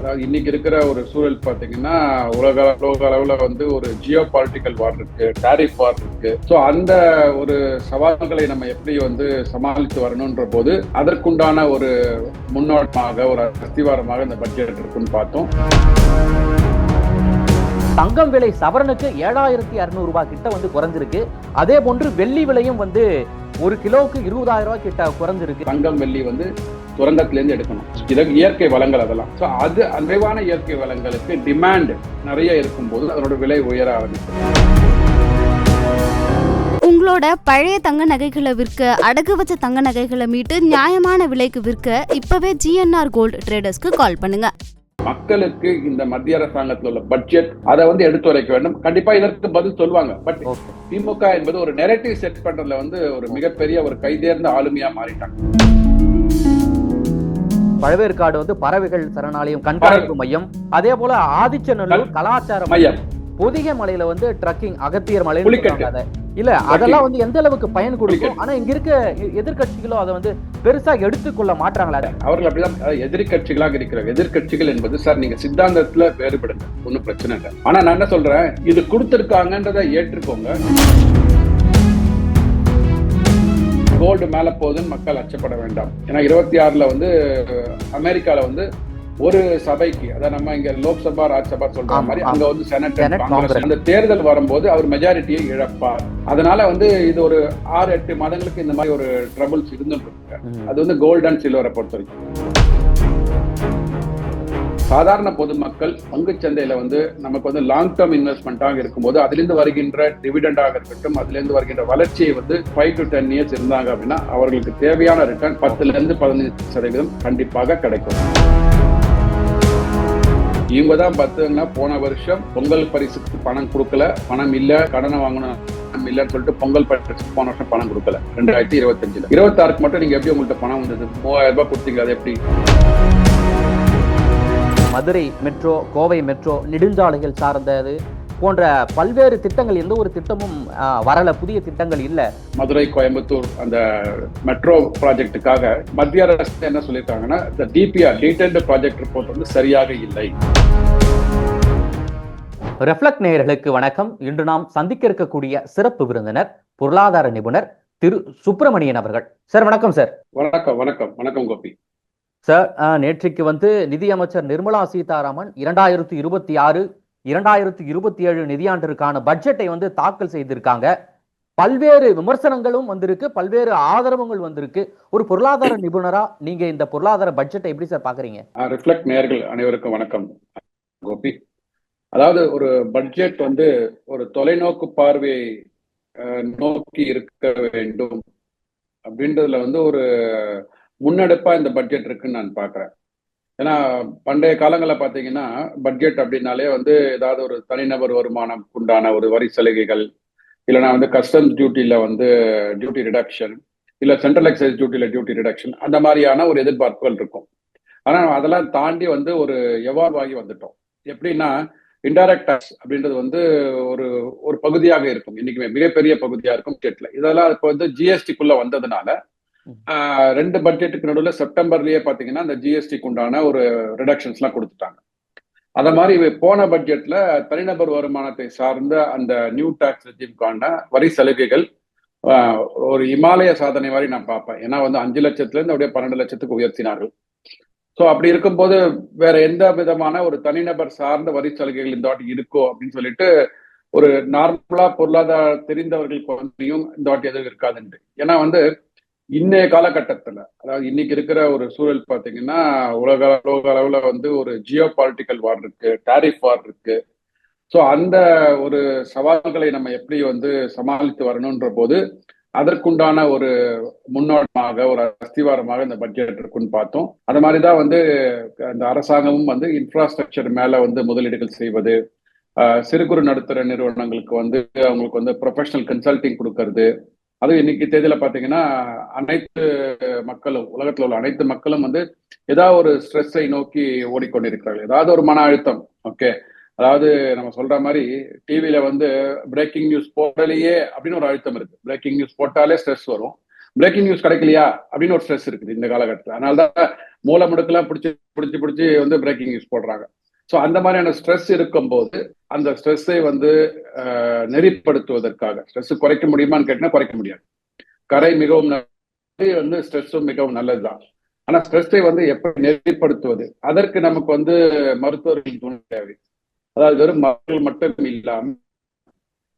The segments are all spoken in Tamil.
அதாவது இன்னைக்கு இருக்கிற ஒரு சூழல் பாத்தீங்கன்னா உலக அளவுல வந்து ஒரு ஜியோ பாலிட்டிக்கல் வார் இருக்கு, டாரிஃப் வார் இருக்கு. ஸோ அந்த ஒரு சவால்களை நம்ம எப்படி வந்து சமாளித்து வரணும்ன்ற போது அதற்குண்டான ஒரு முன்னோட்டமாக ஒரு அஸ்திவாரமாக இந்த பட்ஜெட் இருக்குன்னு பார்த்தோம். தங்கம் விலை சவரனுக்கு 7,600 ரூபாய் கிட்ட வந்து குறைஞ்சிருக்கு. அதே போன்று வெள்ளி விலையும் வந்து ஒரு கிலோவுக்கு 20,000 ரூபாய் கிட்ட குறைஞ்சிருக்கு. தங்கம் வெள்ளி வந்து சுரங்கத்திலேருந்து எடுக்கணும். இதற்கு இயற்கை வளங்கள் அதெல்லாம். ஸோ அது நிறைவான இயற்கை வளங்களுக்கு டிமாண்ட் நிறைய இருக்கும்போது அதனோட விலை உயர ஆரம்பிக்கும். உங்களோட பழைய தங்க நகைகளை விற்க, அடகு வச்ச தங்க நகைகளை மீட்டு நியாயமான விலைக்கு விற்க இப்பவே ஜிஎன்ஆர் கோல்டு ட்ரேடர்ஸ்க்கு கால் பண்ணுங்க. மக்களுக்கு இந்த மத்திய அரசாங்கத்தில் உள்ள பட்ஜெட் அதை வந்து எடுத்துரைக்க வேண்டும். கண்டிப்பா இதற்கு பதில் சொல்லுவாங்க. பட் திமுக என்பது ஒரு நெரேட்டிவ் செட் பண்றதுல வந்து ஒரு மிகப்பெரிய ஒரு கைதேர்ந்த ஆளுமையா மாறிட்டாங்க. பழவேற்காடு வந்து பறவைகள் சரணாலயம் கண்காணிப்பு மையம், அதே போல ஆதிச்சநல்லூர் கலாச்சார மையம், பொதிகை மலையில வந்து ட்ரக்கிங், அகத்தியர் மலை இல்ல அதெல்லாம் வந்து எந்த அளவுக்கு பயன் கொடுக்கும். ஆனா இங்க இருக்க எதிர்கட்சிகளும் அதை வந்து பெருசா எடுத்துக்கொள்ள மாட்டாங்களா? அவர்கள் அப்படிதான் எதிர்கட்சிகளாக இருக்கிறாங்க. எதிர்கட்சிகள் என்பது சார் நீங்க சித்தாந்தத்துல வேறுபடுங்க, ஒன்னும் பிரச்சனை இல்லை. ஆனா நான் என்ன சொல்றேன், இது கொடுத்திருக்காங்கன்றதை ஏற்றுக்கோங்க. கோல்டு மேல போகுதுன்னு மக்கள் அச்சப்பட வேண்டாம். ஏன்னா 26ல வந்து அமெரிக்கால வந்து ஒரு சபைக்கு, அதாவது நம்ம இங்க லோக்சபா ராஜ்யசபா சொல்ற மாதிரி அங்க வந்து செனட் காங்கிரஸ் அந்த தேர்தல் வரும்போது அவர் மெஜாரிட்டியை இழப்பார். அதனால வந்து இது ஒரு 6-8 மாதங்களுக்கு இந்த மாதிரி ஒரு ட்ரபிள்ஸ் இருந்துட்டு இருக்கு. அது வந்து கோல்டு அண்ட் சில்வரை பொறுத்த வரைக்கும். சாதாரண பொதுமக்கள் பங்கு சந்தையில வந்து நமக்கு வந்து லாங் டேர்ம் இன்வெஸ்ட்மெண்டாக இருக்கும்போது அதிலிருந்து வருகின்ற டிவிடெண்டாக இருக்கட்டும், அதிலிருந்து வருகின்ற வளர்ச்சியை வந்து 5 to 10 years இருந்தாங்க அப்படின்னா அவர்களுக்கு தேவையான ரிட்டர்ன் 10-15% கண்டிப்பாக கிடைக்கும். இவங்க தான் பார்த்தீங்கன்னா போன வருஷம் பொங்கல் பரிசுக்கு பணம் கொடுக்கல, பணம் இல்ல, கடனை வாங்கணும் இல்லன்னு சொல்லிட்டு பொங்கல் பரிசுக்கு போன வருஷம் பணம் கொடுக்கல. 2025ல 26க்கு மட்டும் நீங்க எப்படி உங்கள்கிட்ட பணம் வந்தது? 3000 ரூபாய் கொடுத்தீங்க. அது எப்படி? மதுரை மெட்ரோ, கோவை மெட்ரோ, நெடுஞ்சாலைகள் சார்ந்தது போன்ற பல்வேறு திட்டங்கள், எந்த ஒரு திட்டமும் வரல, புதிய திட்டங்கள் இல்ல. மதுரை கோயம்புத்தூர் அந்த மெட்ரோ ப்ராஜெக்டுக்காக மத்திய அரசு என்ன சொல்லியிருக்காங்கன்னா, இந்த டிபிஆர் டீடைல்டு ப்ராஜெக்ட் ரிப்போர்ட் வந்து சரியாக இல்லை. ரெஃப்ளெக்ட் நேயர்களுக்கு வணக்கம். இன்று நாம் சந்திக்க இருக்கக்கூடிய சிறப்பு விருந்தினர் பொருளாதார நிபுணர் திரு சுப்பிரமணியன் அவர்கள். சார் வணக்கம். சார் வணக்கம். வணக்கம். வணக்கம் கோபி. சார், நேற்றைக்கு வந்து நிதியமைச்சர் நிர்மலா சீதாராமன் 2026-2027 நிதியாண்டிற்கான பட்ஜெட்டை வந்து தாக்கல் செய்திருக்காங்க. பல்வேறு விமர்சனங்களும் வந்திருக்கு, பல்வேறு ஆதரவுகள் வந்திருக்கு. ஒரு பொருளாதார நிபுணரா நீங்க இந்த பொருளாதார பட்ஜெட்டை எப்படி சார் பாக்குறீங்க? ரிஃப்ளெக்ட் நேயர்கள் அனைவருக்கும் வணக்கம் கோபி. அதாவது ஒரு பட்ஜெட் வந்து ஒரு தொலைநோக்கு பார்வையை நோக்கி இருக்க வேண்டும் அப்படின்றதுல வந்து ஒரு முன்னெடுப்பா இந்த பட்ஜெட் இருக்குன்னு நான் பாக்குறேன். ஏன்னா பண்டைய காலங்களில் பார்த்தீங்கன்னா பட்ஜெட் அப்படின்னாலே வந்து ஏதாவது ஒரு தனிநபர் வருமானம் உண்டான ஒரு வரி சலுகைகள், இல்லைனா வந்து கஸ்டம்ஸ் டியூட்டியில் வந்து டியூட்டி ரிடக்ஷன், இல்லை சென்ட்ரல் எக்சைஸ் டியூட்டியில் டியூட்டி ரிடக்ஷன், அந்த மாதிரியான ஒரு எதிர்பார்ப்புகள் இருக்கும். ஆனால் அதெல்லாம் தாண்டி வந்து ஒரு எவால்வ் ஆகி வந்துட்டோம். எப்படின்னா இன்டைரக்ட் டாக்ஸ் அப்படின்றது வந்து ஒரு ஒரு பகுதியாக இருக்கும், இன்னைக்குமே மிகப்பெரிய பகுதியாக இருக்கும் பட்ஜெட்ல. இதெல்லாம் இப்போ வந்து ஜிஎஸ்டிக்குள்ள வந்ததுனால 2 பட்ஜெட்டுக்கு நடுவில் செப்டம்பர்லயே பாத்தீங்கன்னா அந்த ஜிஎஸ்டிக்கு உண்டான ஒரு ரிடக்ஷன்ஸ் எல்லாம் கொடுத்துட்டாங்க. அத மாதிரி போன பட்ஜெட்ல தனிநபர் வருமானத்தை சார்ந்த அந்த நியூ டாக்ஸ் ரெஜிம்கான வரி சலுகைகள் ஒரு இமாலய சாதனை மாதிரி நான் பார்ப்பேன். ஏன்னா வந்து 5 லட்சத்துல இருந்து அப்படியே 12 லட்சத்துக்கு உயர்த்தினார்கள். ஸோ அப்படி இருக்கும்போது வேற எந்த விதமான ஒரு தனிநபர் சார்ந்த வரி சலுகைகள் இந்த வாட்டி இருக்கோ அப்படின்னு சொல்லிட்டு ஒரு நார்மலா பொருளாதார தெரிந்தவர்களுக்கு வந்தும் இந்த வாட்டி எதுவும் இருக்காதுன்ட்டு. ஏன்னா வந்து இன்னைய காலகட்டத்துல, அதாவது இன்னைக்கு இருக்கிற ஒரு சூழல் பாத்தீங்கன்னா உலக அளவுல வந்து ஒரு ஜியோ பாலிட்டிக்கல் வார் இருக்கு, டாரிஃப் வார் இருக்கு. ஸோ அந்த ஒரு சவால்களை நம்ம எப்படி வந்து சமாளித்து வரணும்ன்ற போது அதற்குண்டான ஒரு முன்னோட்டமாக ஒரு அஸ்திவாரமாக இந்த பட்ஜெட் இருக்குன்னு பார்த்தோம். அது மாதிரிதான் வந்து இந்த அரசாங்கமும் வந்து இன்ஃப்ராஸ்ட்ரக்சர் மேல வந்து முதலீடுகள் செய்வது, சிறு குறு நடுத்தர நிறுவனங்களுக்கு வந்து அவங்களுக்கு வந்து ப்ரொஃபஷனல் கன்சல்டிங் கொடுக்கறது. அதுவும் இன்னைக்கு தேதியில பாத்தீங்கன்னா அனைத்து மக்களும், உலகத்துல உள்ள அனைத்து மக்களும் வந்து ஏதாவது ஒரு ஸ்ட்ரெஸ்ஸை நோக்கி ஓடிக்கொண்டிருக்கிறார்கள். ஏதாவது ஒரு மன அழுத்தம். ஓகே, அதாவது நம்ம சொல்ற மாதிரி டிவியில வந்து பிரேக்கிங் நியூஸ் போடலையே அப்படின்னு ஒரு அழுத்தம் இருக்கு. பிரேக்கிங் நியூஸ் போட்டாலே ஸ்ட்ரெஸ் வரும். பிரேக்கிங் நியூஸ் கிடைக்கலையா அப்படின்னு ஒரு ஸ்ட்ரெஸ் இருக்குது இந்த காலகட்டத்தில். அதனாலதான் மூல முடுக்கெல்லாம் பிடிச்சி வந்து பிரேக்கிங் நியூஸ் போடுறாங்க. ஸோ அந்த மாதிரியான ஸ்ட்ரெஸ் இருக்கும்போது அந்த ஸ்ட்ரெஸ்ஸை வந்து நெறிப்படுத்துவதற்காக, ஸ்ட்ரெஸ் குறைக்க முடியுமான்னு கேட்டீங்கன்னா குறைக்க முடியாது. கரை மிகவும் வந்து ஸ்ட்ரெஸ்ஸும் மிகவும் நல்லதுதான். ஆனா ஸ்ட்ரெஸ்ஸை வந்து எப்படி நெறிப்படுத்துவது, அதற்கு நமக்கு வந்து மருத்துவர்கள் துணை தேவை. அதாவது வெறும் மருத்துவர்கள் மட்டும் இல்லாம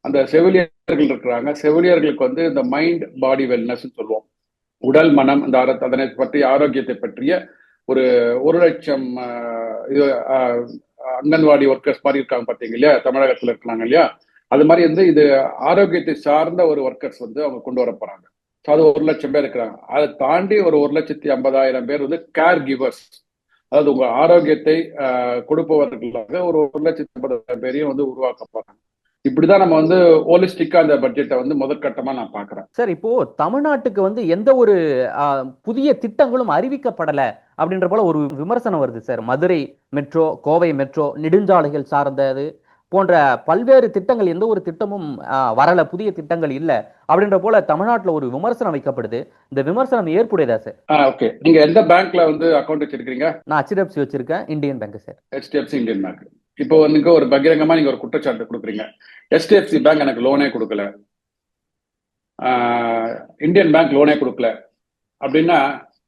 அந்த செவிலியர்கள் இருக்கிறாங்க. செவிலியர்களுக்கு வந்து இந்த மைண்ட் பாடி வெல்னஸ் சொல்லுவோம். உடல் மனம் அந்த அதனை பற்றிய ஆரோக்கியத்தை பற்றிய ஒரு 1,00,000 இது அங்கன்வாடி ஒர்க்கர்ஸ் மாதிரி இருக்காங்க பார்த்தீங்க இல்லையா, தமிழகத்தில் இருக்கிறாங்க இல்லையா, அது மாதிரி வந்து இது ஆரோக்கியத்தை சார்ந்த ஒரு ஒர்க்கர்ஸ் வந்து அவங்க கொண்டு வர போறாங்க. ஸோ அது 1,00,000 பேர் இருக்கிறாங்க. அதை தாண்டி ஒரு 1,50,000 பேர் வந்து கேர் கிவர்ஸ், அதாவது உங்க ஆரோக்கியத்தை கொடுப்பவர்களாக ஒரு 1,50,000 பேரையும் வந்து உருவாக்க போறாங்க. இப்படிதான் நம்ம வந்து ஹோலிஸ்டிக்கா அந்த பட்ஜெட்டை வந்து முதற்கட்டமா நான் பாக்குறேன். சார், இப்போ தமிழ்நாட்டுக்கு வந்து எந்த ஒரு புதிய திட்டங்களும் அறிவிக்கப்படல அப்படின்ற போல ஒரு விமர்சனம் வருது sir. Madurai metro, Kovai metro, நெடுஞ்சாலைகள் சார்ந்தது போன்ற பல்வேறு திட்டங்கள், எந்த ஒரு திட்டமும் வரல, புதிய திட்டங்கள் இல்ல அப்படின்ற போல தமிழ்நாட்டுல ஒரு விமர்சனம் வைக்கப்படுது. இந்த விமர்சனம் ஏற்புடையதா சார்? ஓகே, நீங்க எந்த பேங்க்ல வந்து அக்கௌண்ட் வச்சிருக்கீங்க? நான் HDFC வச்சிருக்கேன், Indian bank sir. HDFC Indian bank. இப்போ வந்து ஒரு பகிரங்கமா நீங்க ஒரு குற்றச்சாட்டு கொடுக்குறீங்க, HDFC பேங்க் எனக்கு லோனே கொடுக்கல, இந்தியன் பேங்க் லோனே கொடுக்கல அப்படின்னா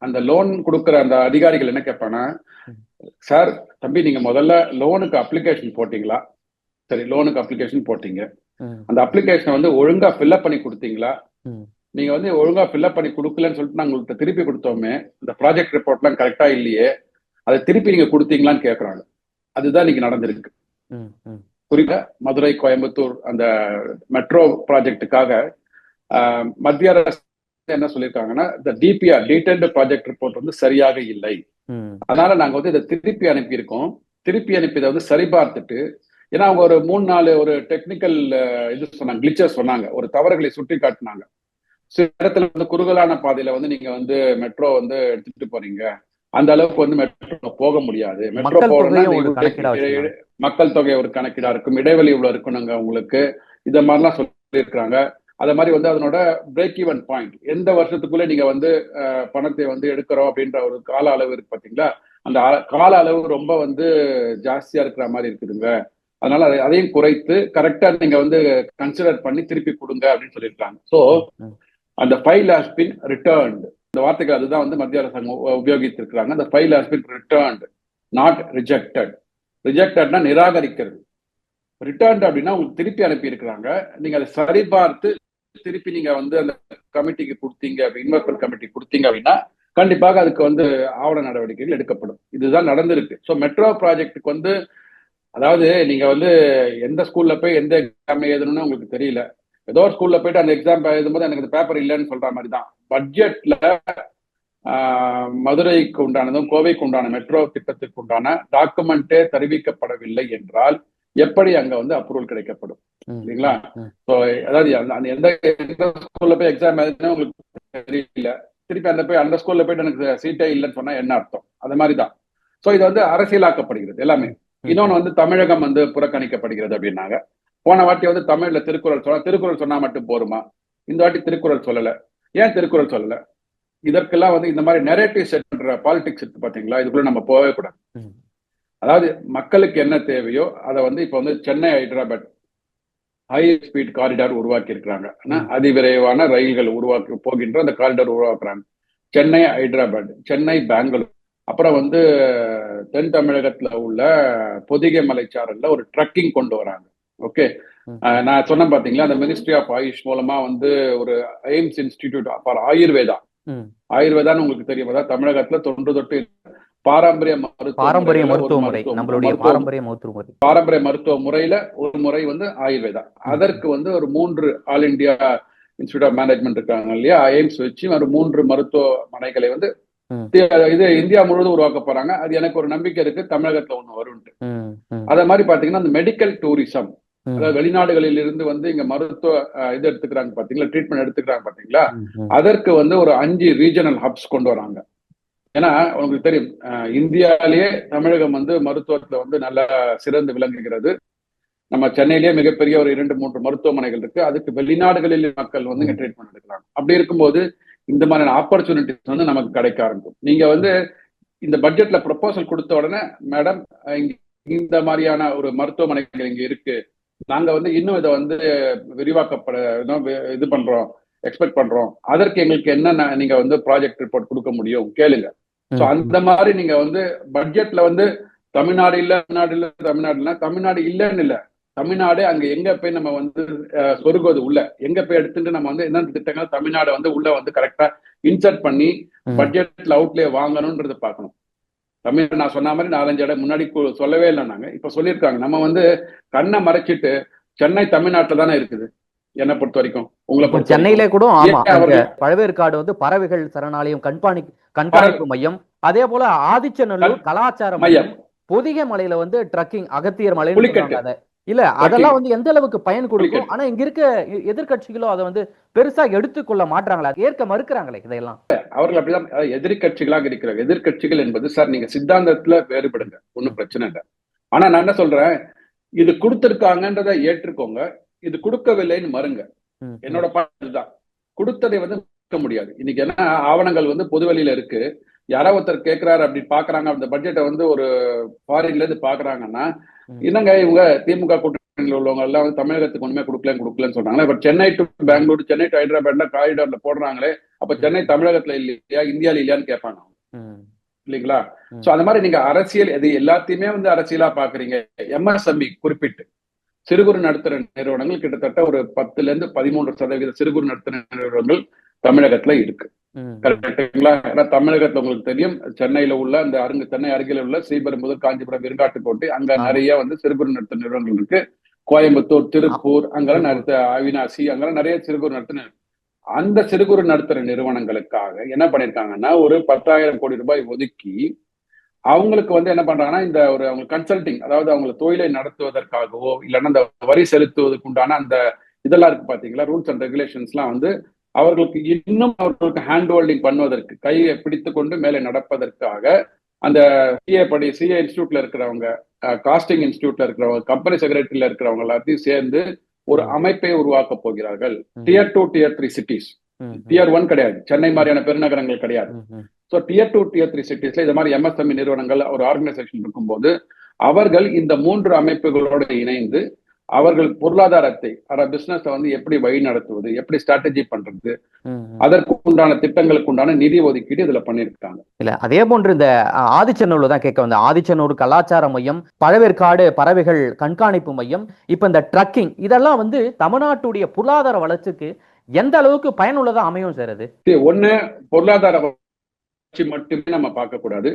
அந்த லோன் கொடுக்குற அந்த அதிகாரிகள் என்ன கேட்பானா, சார் தம்பி நீங்க முதல்ல லோனுக்கு அப்ளிகேஷன் போட்டீங்களா? சரி, லோனுக்கு அப்ளிகேஷன் போட்டீங்க, அந்த அப்ளிகேஷனை வந்து ஒழுங்கா ஃபில்அப் பண்ணி கொடுத்தீங்களா? நீங்க வந்து ஒழுங்கா ஃபில்அப் பண்ணி கொடுக்கலன்னு சொல்லிட்டு நாங்க உங்களுக்கு திருப்பி கொடுத்தோமே, இந்த ப்ராஜெக்ட் ரிப்போர்ட்லாம் கரெக்டா இல்லையே, அதை திருப்பி நீங்க கொடுத்தீங்களான்னு கேட்கறாங்க. அதுதான் இன்னைக்கு நடந்திருக்கு. குறிப்பா மதுரை, கோயம்புத்தூர் அந்த மெட்ரோ ப்ராஜெக்டுக்காக மத்திய அரசு என்ன சொல்லியிருக்காங்கன்னா, இந்த DPR டீடைல்டு ப்ராஜெக்ட் ரிப்போர்ட் வந்து சரியாக இல்லை, அதனால நாங்க வந்து இதை திருப்பி அனுப்பியிருக்கோம். திருப்பி அனுப்பி இதை வந்து சரிபார்த்துட்டு, ஏன்னா அவங்க ஒரு 3-4 ஒரு டெக்னிக்கல் இது சொன்னாங்க, கிளிச்சஸ் சொன்னாங்க, ஒரு தவறுகளை சுட்டி காட்டினாங்க. சில இடத்துல வந்து குறுகலான பாதையில வந்து நீங்க வந்து மெட்ரோ வந்து எடுத்துட்டு போறீங்க, அந்த அளவுக்கு வந்து மெட்ரோ போக முடியாது. மெட்ரோ போகணும்னா மக்கள் தொகை ஒரு கணக்கீடா இருக்கும், இடைவெளி இவ்வளவு இருக்கணுங்க உங்களுக்கு, இத மாதிரிலாம் சொல்லியிருக்காங்க. அத மாதிரி வந்து அதனோட பிரேக் ஈவன் பாயிண்ட், எந்த வருஷத்துக்குள்ள நீங்க வந்து பணத்தை வந்து எடுக்கிறோம் அப்படின்ற ஒரு கால அளவு இருக்கு பாத்தீங்களா, அந்த கால அளவு ரொம்ப வந்து ஜாஸ்தியா இருக்கிற மாதிரி இருக்குதுங்க, அதனால அதையும் குறைத்து கரெக்டா நீங்க வந்து கன்சிடர் பண்ணி திருப்பி கொடுங்க அப்படின்னு சொல்லியிருக்காங்க. ஸோ அந்த ஃபைல் ஹாஸ் பின் ரிட்டர்ன்டு, இந்த வார்த்தைகள் அதுதான் வந்து மத்திய அரசாங்கம் உபயோகித்திருக்கிறாங்க. அந்த file has been returned, not rejected. ரிஜெக்டட்னா நிராகரிக்கிறது, ரிட்டர்ன்டு அப்படின்னா உங்களுக்கு திருப்பி அனுப்பி இருக்கிறாங்க. நீங்க அதை சரிபார்த்து திருப்பி நீங்க வந்து அந்த கமிட்டிக்கு கொடுத்தீங்க, இன்வெஸ்ட்மெண்ட் கமிட்டி கொடுத்தீங்க அப்படின்னா கண்டிப்பாக அதுக்கு வந்து ஆவண நடவடிக்கைகள் எடுக்கப்படும். இதுதான் நடந்திருக்கு. ஸோ மெட்ரோ ப்ராஜெக்டுக்கு வந்து, அதாவது நீங்க வந்து எந்த ஸ்கூல்ல போய் எந்த எக்ஸாம் எழுதணும்னு உங்களுக்கு தெரியல, ஏதோ ஒரு ஸ்கூல்ல போயிட்டு அந்த எக்ஸாம் எழுதும்போது எனக்கு இந்த பேப்பர் இல்லைன்னு சொல்ற மாதிரி தான் பட்ஜெட்ல மதுரைக்கு உண்டானதும் கோவைக்கு உண்டான மெட்ரோ திட்டத்திற்கு உண்டான டாக்குமெண்டே தெரிவிக்கப்படவில்லை என்றால் எப்படி அங்க வந்து அப்ரூவல் கிடைக்கப்படும் இல்லைங்களா? அதாவது எந்த ஸ்கூல்ல போய் எக்ஸாம் எழுதுனா உங்களுக்கு தெரியல, திருப்பி அந்த ஸ்கூல்ல போயிட்டு எனக்கு சீட்டே இல்லைன்னு சொன்னா என்ன அர்த்தம்? அது மாதிரிதான். ஸோ இது வந்து அரசியலாக்கப்படுகிறது எல்லாமே. இன்னொன்னு வந்து தமிழகம் வந்து புறக்கணிக்கப்படுகிறது அப்படின்னாங்க. போன வாட்டி வந்து தமிழ்ல திருக்குறள் சொன்னா மட்டும் போருமா? இந்த வாட்டி திருக்குறள் சொல்லல. ஏன் திருக்குறள் சொல்லல? இதற்கெல்லாம் வந்து இந்த மாதிரி நெரேட்டிவ் செட் பண்ற பாலிடிக்ஸ் இருக்கு பாத்தீங்களா, இதுக்குள்ள நம்ம போகவே கூடாது. அதாவது மக்களுக்கு என்ன தேவையோ அதை வந்து இப்ப வந்து Chennai Hyderabad high speed corridor உருவாக்கி இருக்கிறாங்க, அதிவிரைவான ரயில்கள் உருவாக்கி போகின்ற அந்த காரிடார் உருவாக்குறாங்க. சென்னை ஹைதராபாத், சென்னை பெங்களூர், அப்புறம் வந்து தென் தமிழகத்துல உள்ள பொதிகை மலைச்சாரல்ல ஒரு ட்ரக்கிங் கொண்டு வராங்க. ஓகே, நான் சொன்னேன் பாத்தீங்களா, அந்த மினிஸ்ட்ரி ஆஃப் ஆயுஷ் மூலமா வந்து ஒரு எய்ம்ஸ் இன்ஸ்டிடியூட் ஃபார் ஆயுர்வேதா, ஆயுர்வேதான்னு உங்களுக்கு தெரியும், அதாவது தமிழகத்துல தொன்று தொட்டு பாரம்பரிய மருத்துவ முறையில ஒரு முறை வந்து ஆயுர்வேதா. அதற்கு வந்து ஒரு 3 all India institute of management இருக்காங்க இல்லையா, எய்ம்ஸ் வச்சு ஒரு 3 மருத்துவமனைகளை வந்து இது இந்தியா முழுவதும் உருவாக்க போறாங்க. அது எனக்கு ஒரு நம்பிக்கை இருக்கு, தமிழகத்துல ஒண்ணு வரும்ட்டு. அத மாதிரி பாத்தீங்கன்னா அந்த மெடிக்கல் டூரிசம், அதாவது வெளிநாடுகளில் இருந்து வந்து இங்க மருத்துவ இது எடுத்துக்கிறாங்க பாத்தீங்களா, ட்ரீட்மெண்ட் எடுத்துக்கிறாங்க பாத்தீங்களா, அதற்கு வந்து ஒரு 5 ரீஜனல் ஹப்ஸ் கொண்டு வராங்க. ஏன்னா உங்களுக்கு தெரியும், இந்தியாலேயே தமிழகம் வந்து மருத்துவத்துல வந்து நல்லா சிறந்து விளங்குகிறது. நம்ம சென்னையிலேயே மிகப்பெரிய ஒரு 2-3 மருத்துவமனைகள் இருக்கு. அதுக்கு வெளிநாடுகளில் மக்கள் வந்து இங்க ட்ரீட்மெண்ட் எடுக்கிறாங்க. அப்படி இருக்கும்போது இந்த மாதிரியான ஆப்பர்ச்சுனிட்டிஸ் வந்து நமக்கு கிடைக்க ஆரம்பிக்கும். நீங்க வந்து இந்த பட்ஜெட்ல ப்ரொபோசல் கொடுத்த உடனே மேடம் இந்த மாதிரியான ஒரு மருத்துவமனைகள் இங்க இருக்கு, நாங்க வந்து இன்னும் இதை வந்து விரிவாக்கப்பட இது பண்றோம், எக்ஸ்பெக்ட் பண்றோம், அதற்கு எங்களுக்கு என்ன நீங்க வந்து ப்ராஜெக்ட் ரிப்போர்ட் கொடுக்க முடியும் கேளுங்க. ஸோ அந்த மாதிரி நீங்க வந்து பட்ஜெட்ல வந்து தமிழ்நாடு இல்ல தமிழ்நாடு இல்லைன்னு இல்ல, தமிழ்நாடு அங்க எங்க போய் நம்ம வந்து சொருகுவது உள்ள எங்க போய் எடுத்துட்டு நம்ம வந்து என்னென்ன திட்டங்கள் தமிழ்நாடு வந்து உள்ள வந்து கரெக்டா இன்சர்ட் பண்ணி பட்ஜெட்ல அவுட்லே வாங்கணும்ன்றது பார்க்கணும். தமிழ் நான் சொன்ன மாதிரி 4-5 இடம் முன்னாடி சொல்லவே இல்லை, நாங்க இப்ப சொல்லியிருக்காங்க. நம்ம வந்து கண்ணை மறைச்சிட்டு சென்னை தமிழ்நாட்டுல தானே இருக்குது என்னை பொறுத்த வரைக்கும். உங்களை சென்னையிலே கூட பழவேற்காடு வந்து பறவைகள் சரணாலயம் கண்காணிப்பு மையம், அதே போல ஆதிச்சநல்லூர் கலாச்சார மையம், பொதிகை மலையில வந்து ட்ரக்கிங் அகத்தியர் மலை இல்ல அதெல்லாம் வந்து எந்த அளவுக்கு பயன் கொடுக்கும். ஆனா இங்க இருக்க எதிர்கட்சிகளோ அதை வந்து பெருசா எடுத்துக்கொள்ள மாட்டாங்களா, ஏற்க மறுக்கிறாங்களே இதெல்லாம். அவர்கள் அப்படிதான் எதிர்கட்சிகளாக இருக்கிறார். எதிர்கட்சிகள் என்பது சார் நீங்க சித்தாந்தத்துல வேறுபடுங்க, ஒன்னும் பிரச்சனை இல்லை. ஆனா நான் என்ன சொல்றேன், இது கொடுத்திருக்காங்கன்றதை ஏற்றுக்கோங்க, இது கொடுக்கவில்லைன்னு மறுங்க. என்னோட இதுதான். கொடுத்ததை வந்து முடியாது. இன்னைக்கு என்ன ஆவணங்கள் வந்து பொதுவெளியில இருக்கு, யாரோ ஒருத்தர் கேட்கிறாரு அப்படி பாக்குறாங்க, அந்த பட்ஜெட்டை வந்து ஒரு ஃபாரின்ல இருந்து பாக்குறாங்கன்னா, என்னங்க இவங்க திமுக கூட்டணியில் உள்ளவங்க எல்லாம் வந்து தமிழகத்துக்கு ஒண்ணுமே கொடுக்கலன்னு சொல்றாங்க. இப்ப சென்னை டு பெங்களூர், சென்னை டு ஹைதராபாத்ல காரிடார்ல போடுறாங்களே, அப்ப சென்னை தமிழகத்துல இல்லையா இந்தியால இல்லையான்னு கேட்பாங்க இல்லைங்களா? சோ அந்த மாதிரி நீங்க அரசியல் இது எல்லாத்தையுமே வந்து அரசியலா பாக்குறீங்க. MSME குறிப்பிட்டு சிறு குறு நடுத்தர நிறுவனங்கள் கிட்டத்தட்ட ஒரு 10-13% சிறு குறு நடுத்தர நிறுவனங்கள் தமிழகத்துல இருக்கு. கரெக்டுங்களா? ஏன்னா தமிழகத்துல உங்களுக்கு தெரியும், சென்னையில உள்ள அந்த சென்னை அருகில உள்ள ஸ்ரீபெரும்புதூர், காஞ்சிபுரம், விருங்காட்டுக்கோட்டை அங்க நிறைய வந்து சிறு குறு நடுத்தர நிறுவனங்கள் இருக்கு. கோயம்புத்தூர், திருப்பூர், அங்கெல்லாம் அவினாசி, அங்கெல்லாம் நிறைய சிறு குறு நடுத்தர அந்த சிறு குறு நடுத்தர நிறுவனங்களுக்காக என்ன பண்ணிருக்காங்கன்னா ஒரு 10,000 கோடி ரூபாய் ஒதுக்கி அவங்களுக்கு வந்து என்ன பண்றாங்கன்னா இந்த ஒரு அவங்க கன்சல்டிங், அதாவது அவங்க தொழிலை நடத்துவதற்காகவோ இல்லைன்னா அந்த வரி செலுத்துவதற்கு உண்டான அந்த இதெல்லாம் இருக்கு பாத்தீங்களா, ரூல்ஸ் அண்ட் ரெகுலேஷன்ஸ் எல்லாம் வந்து அவர்களுக்கு இன்னும் அவர்களுக்கு ஹேண்ட் ஹோல்டிங் பண்ணுவதற்கு, கையை பிடித்து கொண்டு மேலே நடப்பதற்காக அந்த சிஏ இன்ஸ்டியூட்ல இருக்கிறவங்க, காஸ்டிங் இன்ஸ்டியூட்ல இருக்கிறவங்க, கம்பெனி செக்ரட்டரியில இருக்கிறவங்க எல்லாத்தையும் சேர்ந்து ஒரு அமைப்பை உருவாக்க போகிறார்கள். Tier 2, Tier 3 சிட்டிஸ், Tier 1 கிடையாது, சென்னை மாதிரியான பெருநகரங்கள் கிடையாது. ஸோ Tier 2, Tier 3 சிட்டிஸ்ல இது மாதிரி MSME நிறுவனங்கள் ஒரு ஆர்கனைசேஷன் இருக்கும்போது அவர்கள் இந்த 3 அமைப்புகளோடு இணைந்து அவர்கள் பொருளாதாரத்தை பிசினஸ் வந்து எப்படி வழி நடத்துவது, எப்படி ஸ்ட்ராட்டஜி பண்றது, அதற்கு உண்டான திட்டங்களுக்கு உண்டான நிதி ஒதுக்கீடு இதுல பண்ணிருக்காங்க. இல்ல அதே போன்று இந்த ஆதிச்சநல்லூர் தான் கேட்க வந்த ஆதிச்சநல்லூர் கலாச்சார மையம், பழவேற்காடு பறவைகள் கண்காணிப்பு மையம், இப்ப இந்த ட்ரக்கிங் இதெல்லாம் வந்து தமிழ்நாட்டுடைய பொருளாதார வளர்ச்சிக்கு எந்த அளவுக்கு பயனுள்ளதா அமையும் சார்? அது ஒண்ணு பொருளாதார மட்டுமே நம்ம பார்க்க கூடாது.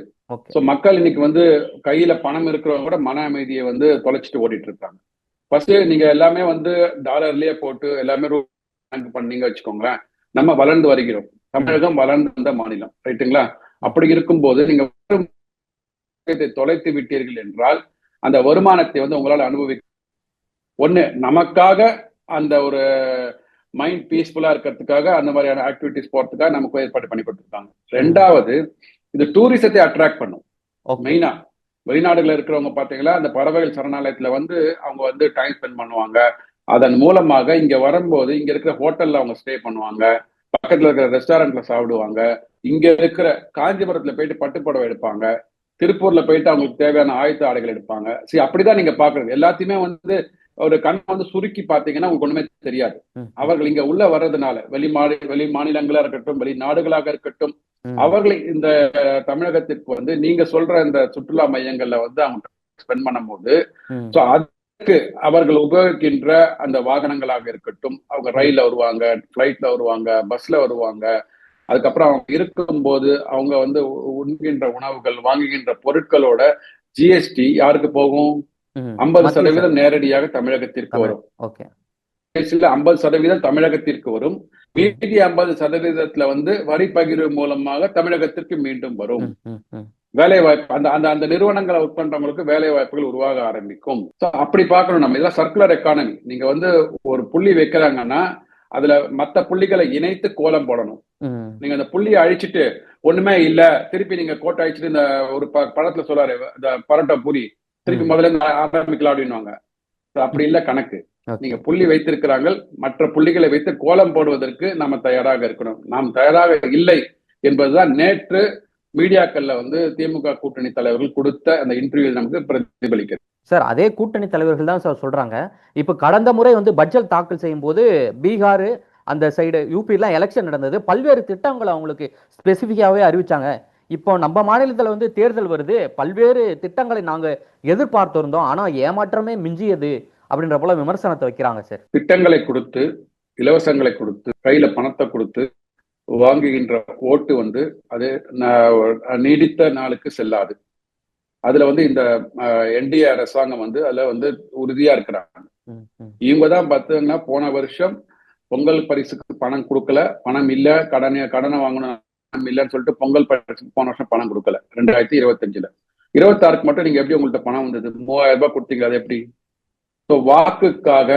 மக்கள் இன்னைக்கு வந்து கையில பணம் இருக்கிறவங்க கூட மன அமைதியை வந்து தொலைச்சிட்டு ஓடிட்டு இருக்காங்க. ஃபர்ஸ்ட் நீங்க எல்லாமே வந்து டாலர்லயே போட்டு எல்லாமே பண்ணீங்க வச்சுக்கோங்களேன், நம்ம வளர்ந்து வருகிறோம். தமிழகம் வளர்ந்து வந்த மாநிலம், ரைட்டுங்களா? அப்படி இருக்கும்போது நீங்க தொலைத்து விட்டீர்கள் என்றால் அந்த வருமானத்தை வந்து உங்களால் அனுபவிக்க, ஒண்ணு நமக்காக அந்த ஒரு மைண்ட் பீஸ்ஃபுல்லா இருக்கிறதுக்காக அந்த மாதிரியான ஆக்டிவிட்டிஸ் போறதுக்காக நமக்கு ஏற்பாடு பண்ணி கொடுத்துருக்காங்க. ரெண்டாவது இது டூரிசத்தை அட்ராக்ட் பண்ணும். மெயினா வெளிநாடுகள் இருக்கிறவங்க பாத்தீங்களா, அந்த பறவைகள் சரணாலயத்துல வந்து அவங்க வந்து டைம் ஸ்பெண்ட் பண்ணுவாங்க. அதன் மூலமாக இங்க வரும்போது இங்க இருக்கிற ஹோட்டல்ல அவங்க ஸ்டே பண்ணுவாங்க, பக்கத்துல இருக்கிற ரெஸ்டாரண்ட்ல சாப்பிடுவாங்க, இங்க இருக்கிற காஞ்சிபுரத்துல போயிட்டு பட்டுப்புடவை எடுப்பாங்க, திருப்பூர்ல போயிட்டு அவங்களுக்கு தேவையான ஆயுத ஆடைகள் எடுப்பாங்க. சரி, அப்படிதான் நீங்க பாக்குறது. எல்லாத்தையுமே வந்து ஒரு கண்ணை வந்து சுருக்கி பாத்தீங்கன்னா உங்களுக்கு ஒண்ணுமே தெரியாது. அவர்கள் இங்க உள்ள வர்றதுனால வெளி மாநிலங்களா இருக்கட்டும், வெளிநாடுகளாக இருக்கட்டும், அவர்களை இந்த தமிழகத்திற்கு வந்து நீங்க சொல்ற இந்த சுற்றுலா மையங்கள்ல வந்து அவங்க ஸ்பெண்ட் பண்ணும் போது அதுக்கு அவர்கள் உபயோகிக்கின்ற அந்த வாகனங்களாக இருக்கட்டும், அவங்க ரயில்ல வருவாங்க, பிளைட்ல வருவாங்க, பஸ்ல வருவாங்க, அதுக்கப்புறம் அவங்க இருக்கும்போது அவங்க வந்து உண்கின்ற உணவுகள், வாங்குகின்ற பொருட்களோட ஜிஎஸ்டி யாருக்கு போகும்? 50% நேரடியாக தமிழகத்திற்கு வரும். 50% தமிழகத்திற்கு வரும். மீதி 50% வந்து வரி பகிர்வு மூலமாக தமிழகத்திற்கு மீண்டும் வரும். வேலை வாய்ப்பு அந்த நிறுவனங்களை ஒர்க் பண்றவங்களுக்கு வேலை வாய்ப்புகள் உருவாக ஆரம்பிக்கும். அப்படி பார்க்கணும் நம்ம. இதெல்லாம் சர்க்குலர் எக்கானமி. நீங்க வந்து ஒரு புள்ளி வைக்கிறாங்கன்னா அதுல மத்த புள்ளிகளை இணைத்து கோலம் போடணும். நீங்க அந்த புள்ளியை அழிச்சிட்டு ஒண்ணுமே இல்ல, திருப்பி நீங்க கோட்டை அழிச்சிட்டு இந்த ஒரு படத்துல சொல்றாரு இந்த பரோட்டா பூரி திருப்பி முதல்ல ஆரம்பிக்கலாம் அப்படின்வாங்க. அப்படி இல்ல கணக்கு. நீங்க புள்ளி வைத்திருக்கிறாங்க, மற்ற புள்ளிகளை வைத்து கோலம் போடுவதற்கு நாம தயாராக இருக்கணும். நாம் தயாராக இல்லை என்பதுதான் நேற்று மீடியாக்கள்ல வந்து திமுக கூட்டணி தலைவர்கள் கொடுத்த அந்த இன்டர்வியூ நமக்கு பிரதிபலிக்கிறது. சார் அதே கூட்டணி தலைவர்கள் தான் சார் சொல்றாங்க. இப்ப கடந்த முறை வந்து பட்ஜெட் தாக்கல் செய்யும் போது பீகார் அந்த சைடு யூபி எல்லாம் எலெக்ஷன் நடந்தது, பல்வேறு திட்டங்களை அவங்களுக்கு ஸ்பெசிபிக்காவே அறிவிச்சாங்க. இப்போ நம்ம மாநிலத்துல வந்து தேர்தல் வருது, பல்வேறு திட்டங்களை நாங்க எதிர்பார்த்திருந்தோம், ஆனா ஏமாற்றமே மிஞ்சியது அப்படின்ற போல விமர்சனத்தை வைக்கிறாங்க சார். திட்டங்களை கொடுத்து, இலவசங்களை கொடுத்து, கையில பணத்தை கொடுத்து வாங்குகின்ற ஓட்டு வந்து அது நீடித்த நாளுக்கு செல்லாது. அதுல வந்து இந்த என்டிஏ அரசாங்கம் வந்து அதுல வந்து உறுதியா இருக்கிறாங்க. இவங்க தான் பார்த்தீங்கன்னா போன வருஷம் பொங்கல் பரிசுக்கு பணம் கொடுக்கல, பணம் இல்ல, கடனை வாங்கணும் இல்லைன்னு சொல்லிட்டு பொங்கல் பரிசுக்கு போன வருஷம் பணம் கொடுக்கல. 2025ல 26க்கு மட்டும் நீங்க எப்படி உங்கள்ட்ட பணம் வந்தது? 3000 ரூபாய் கொடுத்தீங்க. அது எப்படி? வாக்குக்காக,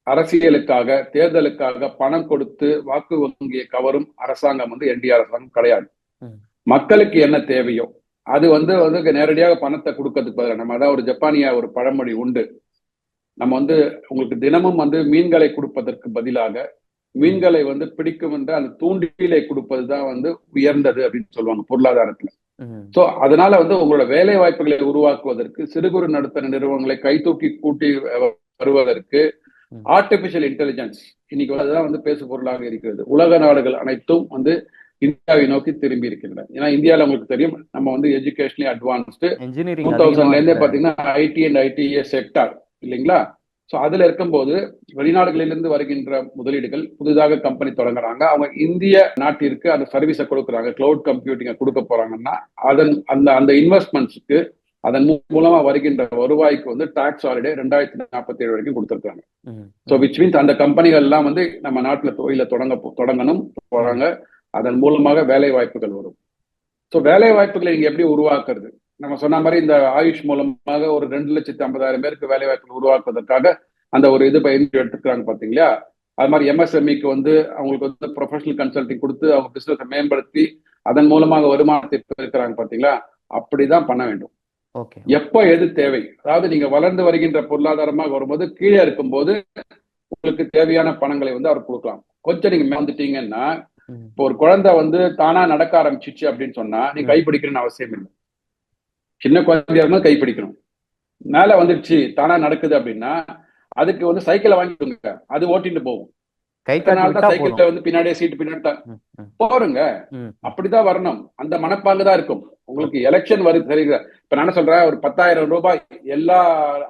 அரசியலுக்காக, தேர்தலுக்காக பணம் கொடுத்து வாக்கு வங்கியை கவரும் அரசாங்கம் வந்து என்டிஏ அரசாங்கம் கிடையாது. மக்களுக்கு என்ன தேவையோ அது வந்து நேரடியாக பணத்தை கொடுக்கறதுக்கு பதிலாக நம்ம அதான் ஒரு ஜப்பானிய ஒரு பழமொழி உண்டு. நம்ம வந்து உங்களுக்கு தினமும் வந்து மீன்களை கொடுப்பதற்கு பதிலாக மீன்களை வந்து பிடிக்கும் என்ற அந்த தூண்டிலை கொடுப்பதுதான் வந்து உயர்ந்தது அப்படின்னு சொல்லுவாங்க பொருளாதாரத்துல. சோ அதனால வந்து உங்களோட வேலை வாய்ப்புகளை உருவாக்குவதற்கு, சிறு குறு நடுத்தர நிறுவனங்களை கைதூக்கி கூட்டி வருவதற்கு ஆர்டிபிஷியல் இன்டெலிஜென்ஸ் இன்னைக்கு அதுதான் வந்து பேசு பொருளாக இருக்கிறது. உலக நாடுகள் அனைத்தும் வந்து இந்தியாவை நோக்கி திரும்பி இருக்கின்றன. ஏன்னா இந்தியாவில உங்களுக்கு தெரியும், நம்ம வந்து எஜுகேஷனலி அட்வான்ஸ்டு 2000ல இருந்தே பாத்தீங்கன்னா ஐடி அண்ட் ஐடிஏ செக்டார் இல்லைங்களா? சோ அதுல இருக்கும்போது வெளிநாடுகளிலிருந்து வருகின்ற முதலீடுகள் புதிதாக கம்பெனி தொடங்குறாங்க. அவங்க இந்திய நாட்டிற்கு அந்த சர்வீஸை கொடுக்குறாங்க, கிளவுட் கம்ப்யூட்டிங்கை கொடுக்க போறாங்கன்னா அந்த இன்வெஸ்ட்மெண்ட்ஸ்க்கு அதன் மூலமா வருகின்ற வருவாய்க்கு வந்து டாக்ஸ் ஹாலிடே 2047 வரைக்கும் கொடுத்துருக்காங்க. ஸோ விச் மீன்ஸ் அந்த கம்பெனிகள் எல்லாம் வந்து நம்ம நாட்டுல தொழில தொடங்கணும் போறாங்க. அதன் மூலமாக வேலை வாய்ப்புகள் வரும். ஸோ வேலை வாய்ப்புகளை நீங்க எப்படி உருவாக்குறது? நம்ம சொன்ன மாதிரி இந்த ஆயுஷ் மூலமாக ஒரு 2,50,000 பேருக்கு வேலை வாய்ப்புகள் உருவாக்குவதற்காக அந்த ஒரு இது பயிற்சி எடுத்துக்கிறாங்க பாத்தீங்களா? அது மாதிரி எம்எஸ்எம்இக்கு வந்து அவங்களுக்கு வந்து ப்ரொஃபஷனல் கன்சல்டிங் கொடுத்து அவங்க பிசினஸை மேம்படுத்தி அதன் மூலமாக வருமானத்தை பெருக்கிறாங்க பாத்தீங்களா? அப்படிதான் பண்ண வேண்டும். எப்ப எது தேவை, அதாவது நீங்க வளர்ந்து வருகின்ற பொருளாதாரமாக வரும்போது கீழே இருக்கும்போது உங்களுக்கு தேவையான பணங்களை வந்து அவர் கொடுக்கலாம். கொஞ்சம் நீங்க வந்துட்டீங்கன்னா, இப்போ ஒரு குழந்தை வந்து தானா நடக்க ஆரம்பிச்சிச்சு அப்படின்னு சொன்னா நீ கைப்பிடிக்கணும்னு அவசியம் இல்லை. சின்ன குழந்தையா இருந்தாலும் கைப்பிடிக்கணும். மேல வந்துடுச்சு தானா நடக்குது அப்படின்னா அதுக்கு வந்து சைக்கிளை வாங்கிடுங்க, அது ஓட்டிட்டு போகும். சைக்கிள்ல வந்து பின்னாடியே சீட்டு பின்னாடி போறங்க. அப்படிதான் வரணும். அந்த மனப்பாங்கு தான் இருக்கும். உங்களுக்கு எலெக்ஷன் வருது தெரியுது. இப்ப நான் சொல்றேன், ஒரு 10,000 ரூபாய் எல்லா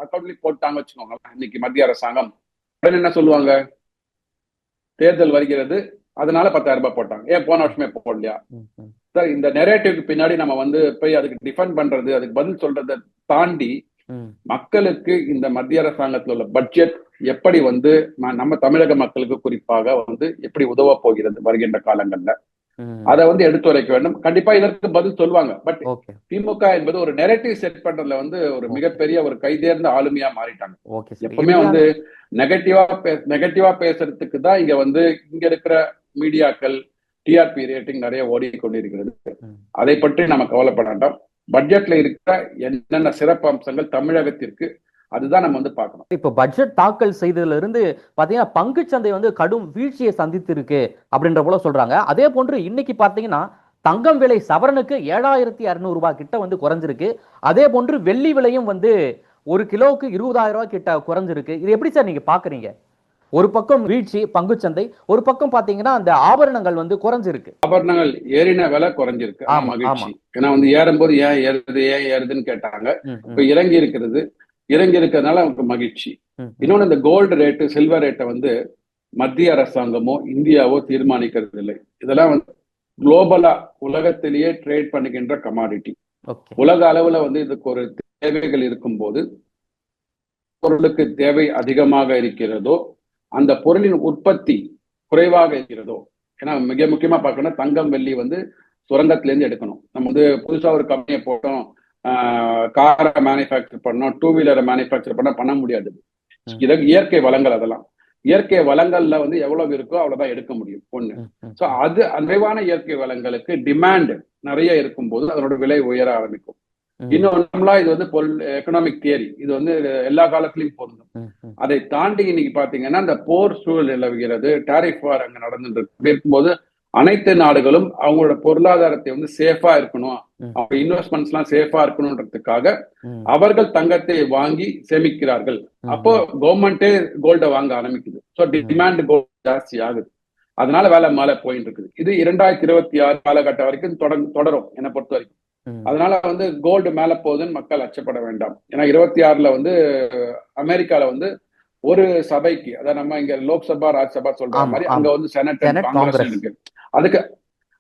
அக்கௌண்ட்லயும் போட்டாங்க வச்சுக்கோங்க இன்னைக்கு மத்திய அரசாங்கம். உடனே என்ன சொல்லுவாங்க? தேர்தல் வருகிறது அதனால 10,000 ரூபாய் போட்டாங்க. ஏன் போன வருஷமே போடலையா? சார் இந்த நெரேட்டிவ்க்கு பின்னாடி நம்ம வந்து போய் அதுக்கு டிஃபெண்ட் பண்றது, அதுக்கு பதில் சொல்றதை தாண்டி மக்களுக்கு இந்த மத்திய அரசாங்கத்தில் உள்ள பட்ஜெட் எப்படி வந்து நம்ம தமிழக மக்களுக்கு குறிப்பாக வந்து எப்படி உதவ போகிறது வருகின்ற காலங்கள்ல அதை வந்து எடுத்துரைக்க வேண்டும். கண்டிப்பா இதற்கு பதில் சொல்லுவாங்க. பட் திமுக என்பது ஒரு நெரேட்டிவ் செட் பண்றதுல வந்து ஒரு மிகப்பெரிய ஒரு கைதேர்ந்த ஆளுமையா மாறிட்டாங்க. எப்பவுமே வந்து நெகட்டிவா பேசுறதுக்கு தான் இங்க வந்து இங்க இருக்கிற மீடியாக்கள் டிஆர்பி ரேட்டிங் நிறைய ஓடிக்கொண்டிருக்கிறது. அதை பற்றி நம்ம கவலைப்பட வேண்டாம். பட்ஜெட்ல இருக்கிற என்னென்ன சிறப்பு அம்சங்கள் தமிழகத்திற்கு, அதுதான் நம்ம வந்து பார்க்கணும். இப்ப பட்ஜெட் தாக்கல் செய்ததுல இருந்து பாத்தீங்கன்னா பங்கு சந்தை வந்து கடும் வீழ்ச்சியை சந்தித்து இருக்கு அப்படின்ற போல சொல்றாங்க. அதே போன்று இன்னைக்கு பாத்தீங்கன்னா தங்கம் விலை சவரனுக்கு 7,200 ரூபாய் கிட்ட வந்து குறைஞ்சிருக்கு. அதே போன்று வெள்ளி விலையும் வந்து 1 கிலோவுக்கு 20,000 ரூபாய் கிட்ட குறைஞ்சிருக்கு. இது எப்படி சார் நீங்க பாக்குறீங்க? ஒரு பக்கம் வீழ்ச்சி பங்கு சந்தை, ஒரு பக்கம் பாத்தீங்கன்னா அந்த ஆபரணங்கள் வந்து குறைஞ்சிருக்கு. ஆபரணங்கள் ஏறின விலை குறைஞ்சிருக்கு. மகிழ்ச்சி. ஏன்னா வந்து ஏறும்போது ஏன் ஏறுதுன்னு கேட்டாங்க. இப்ப இறங்கி இருக்கிறதுனால அவங்களுக்கு மகிழ்ச்சி. இன்னொன்னு, இந்த கோல்டு ரேட்டு, சில்வர் ரேட்டை வந்து மத்திய அரசாங்கமோ இந்தியாவோ தீர்மானிக்கிறது இல்லை. இதெல்லாம் வந்து குளோபலா உலகத்திலேயே ட்ரேட் பண்ணுகின்ற கமாடிட்டி. உலக அளவுல வந்து இதுக்கு ஒரு தேவைகள் இருக்கும் போது பொருளுக்கு தேவை அதிகமாக இருக்கிறதோ, அந்த பொருளின் உற்பத்தி குறைவாக இருக்கிறதோ, ஏன்னா மிக முக்கியமா பார்க்கணும், தங்கம் வெள்ளி வந்து சுரங்கத்திலேருந்து எடுக்கணும். நம்ம வந்து புதுசா ஒரு கம்பெனியை போட்டோம், காரை மேனுஃபேக்சர் பண்ணோம், 2 வீலரை மேனுஃபேக்சர் பண்ண முடியாது. இதற்கு இயற்கை வளங்கள், அதெல்லாம் இயற்கை வளங்கள்ல வந்து எவ்வளவு இருக்கோ அவ்வளவுதான் எடுக்க முடியும். ஒண்ணு. சோ அது நிறைவான இயற்கை வளங்களுக்கு டிமாண்ட் நிறைய இருக்கும் போது அதனோட விலை உயர ஆரம்பிக்கும். இன்னொன்னா இது வந்து எக்கனாமிக் தியரி, இது வந்து எல்லா காலத்திலையும் பொருந்தும். அதை தாண்டி இன்னைக்கு பாத்தீங்கன்னா இந்த போர் சூழல் நிலவுகிறது, டாரிஃப் வார் அங்க நடந்துட்டு இருக்கும்போது அனைத்து நாடுகளும் அவங்களோட பொருளாதாரத்தை வந்து சேஃபா இருக்கணும், ம். அவங்க இன்வெஸ்ட்மெண்ட்ஸ் எல்லாம் சேஃபா இருக்கணும்ன்றதுக்காக ம். அவர்கள் தங்கத்தை வாங்கி சேமிக்கிறார்கள். ம். அப்போ கவர்மெண்டே கோல்டை வாங்க ஆரம்பிக்குது. ஸோ டிமாண்ட் கோல்டு ஜாஸ்தி ஆகுது. அதனால வேலை மேல போயிட்டு இருக்குது. இது 2026 காலகட்டம் வரைக்கும் தொடரும் என்னை பொறுத்த வரைக்கும். ம். அதனால வந்து கோல்டு மேல போகுதுன்னு மக்கள் அச்சப்பட வேண்டாம். ஏன்னா 26ல வந்து அமெரிக்கால வந்து ஒரு சபைக்கு, அதாவது நம்ம இங்க லோக்சபா ராஜ்யசபா சொல்ற ஆமா, மாதிரி ஆமா. அங்க வந்து செனட் செனட், காங்கிரஸ் காங்கிரஸ். இருக்கு.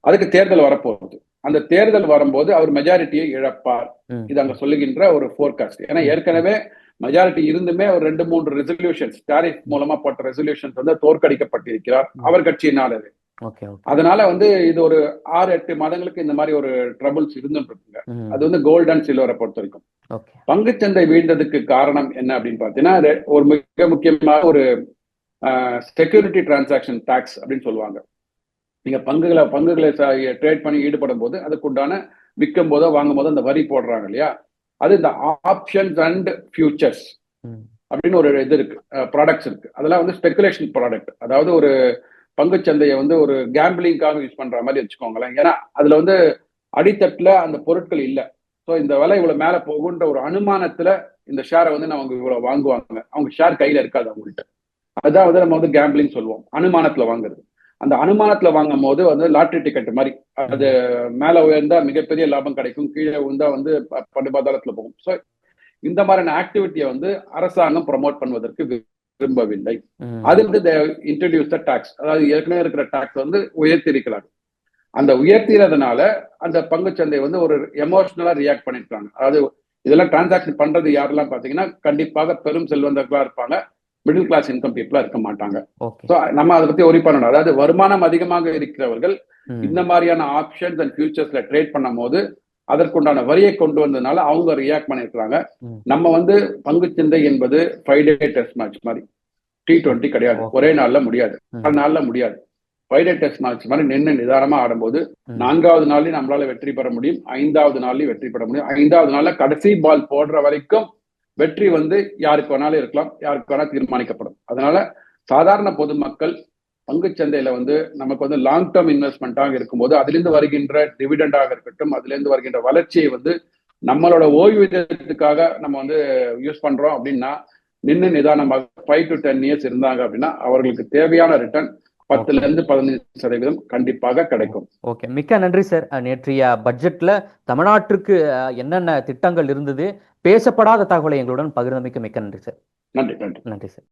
அதுக்கு தேர்தல் வரப்போகுது. அந்த தேர்தல் வரும்போது அவர் மெஜாரிட்டியை இழப்பார். ம். இது அங்க சொல்லுகின்ற ஒரு ஃபோர்காஸ்ட். ஏன்னா ம். ஏற்கனவே மெஜாரிட்டி இருந்துமே ஒரு 2-3 ரெசல்யூஷன்ஸ் டாரிஃப் மூலமா போட்ட ரெசல்யூஷன்ஸ் வந்து தோற்கடிக்கப்பட்டிருக்கிறார் அவர் கட்சியினால. Okay, okay. அதனால வந்து இது ஒரு 6-8 மாதங்களுக்கு இந்த மாதிரி ஒரு ட்ரபிள்ஸ் இருந்துட்டு இருக்குங்க. ம். அது வந்து கோல்டு அண்ட் சில்வரை பொறுத்த வரைக்கும். ஓகே. பங்குச்சந்தை வீழ்ந்ததுக்கு காரணம் என்ன அப்படின்னு பாத்தீங்கன்னா, ஒரு மிக முக்கியமான ஒரு செக்யூரிட்டி டிரான்சாக்ஷன் டாக்ஸ் அப்படின்னு சொல்லுவாங்க. நீங்க பங்குகளை ட்ரேட் பண்ணி ஈடுபடும் போது அதுக்குண்டான விற்கும் போதோ வாங்கும் போதோ அந்த வரி போடுறாங்க இல்லையா, அது இந்த ஆப்ஷன்ஸ் அண்ட் ஃபியூச்சர்ஸ் ம். அப்படின்னு ஒரு இது இருக்கு, ப்ராடக்ட்ஸ் இருக்கு. அதெல்லாம் வந்து ஸ்பெகுலேஷன் ப்ராடக்ட். அதாவது ஒரு பங்குச்சந்தையை வந்து ஒரு கேம்பிளிங்காக யூஸ் பண்ற மாதிரி வச்சுக்கோங்களேன். ஏன்னா அதுல வந்து அடித்தட்டுல அந்த பொருட்கள் இல்லை. ஸோ இந்த விலை இவ்வளவு மேல போகுன்ற ஒரு அனுமானத்துல இந்த ஷேரை வந்து அவங்க இவ்வளவு வாங்குவாங்க. அவங்க ஷேர் கையில இருக்காது அவங்கள்ட்ட. அதுதான் வந்து நம்ம வந்து கேம்பிளிங் சொல்லுவோம், அனுமானத்துல வாங்குறது. அந்த அனுமானத்துல வாங்கும் போது வந்து லாட்டரி டிக்கெட் மாதிரி, அது மேல உயர்ந்தா மிகப்பெரிய லாபம் கிடைக்கும், கீழே விழுந்தா வந்து படுபாதாளத்துல போகும். ஸோ இந்த மாதிரியான ஆக்டிவிட்டியை வந்து அரசாங்கம் ப்ரமோட் பண்ணுவதற்கு விரும்பவில்லை. அது வந்து இன்ட்ரடியூஸ் த டாக்ஸ், அதாவது ஏற்கனவே இருக்கிற டாக்ஸ் வந்து உயர்த்தி இருக்கிறாங்க. அந்த உயர்த்திறதுனால அந்த பங்குச்சந்தை வந்து ஒரு எமோஷனலா ரியாக்ட் பண்ணிருக்காங்க. அதாவது இதெல்லாம் டிரான்சாக்ஷன் பண்றது யாரெல்லாம் பாத்தீங்கன்னா கண்டிப்பாக பெரும் செல்வந்தர்களா இருப்பாங்க, மிடில் கிளாஸ் இன்கம் பீப்புளா இருக்க மாட்டாங்க. ஸோ நம்ம அதை பத்தி ஒரி பண்ணணும். அதாவது வருமானம் அதிகமாக இருக்கிறவர்கள் இந்த மாதிரியான ஆப்ஷன்ஸ் அண்ட் ஃபியூச்சர்ஸ்ல ட்ரேட் பண்ணும் போது அதற்குண்டான வரியை கொண்டு வந்ததுனால அவங்க ரியாக்ட் பண்ணிருக்காங்க. நம்ம வந்து பங்குச்சந்தை என்பது 5-day டெஸ்ட் மேட்ச் மாதிரி, T20 கிடையாது. ஒரே நாள்ல முடியாது, 4 நாள்ல முடியாது. 5-day டெஸ்ட் மேட்ச் மாதிரி நின்று நிதானமா ஆடும்போது 4வது நாள்லயும் நம்மளால வெற்றி பெற முடியும், 5வது நாள்லயும் வெற்றி பெற முடியும். 5வது நாள்ல கடைசி பால் போடுற வரைக்கும் வெற்றி வந்து யாருக்கு வேணாலும் இருக்கலாம், யாருக்கு வேணா தீர்மானிக்கப்படும். அதனால சாதாரண பொதுமக்கள் பங்குச்சந்தையில வந்து நமக்கு வந்து லாங் டேர்ம் இன்வெஸ்ட்மெண்ட்டாக இருக்கும்போது அதிலிருந்து வருகின்ற டிவிடெண்டாக இருக்கட்டும், அதுல இருந்து வருகின்ற வளர்ச்சியை வந்து நம்மளோட ஓய்வூதியத்துக்காக நம்ம வந்து யூஸ் பண்றோம் அப்படின்னா, நின்று நிதானமாக 5 to 10 years இருந்தாங்க அப்படின்னா அவர்களுக்கு தேவையான ரிட்டர்ன் 10-15% கண்டிப்பாக கிடைக்கும். ஓகே, மிக்க நன்றி சார். நேற்றைய பட்ஜெட்ல தமிழ்நாட்டிற்கு என்னென்ன திட்டங்கள் இருந்தது, பேசப்படாத தகவலை எங்களுடன் பகிர்ந்தமைக்கு மிக்க நன்றி சார். நன்றி. நன்றி சார்.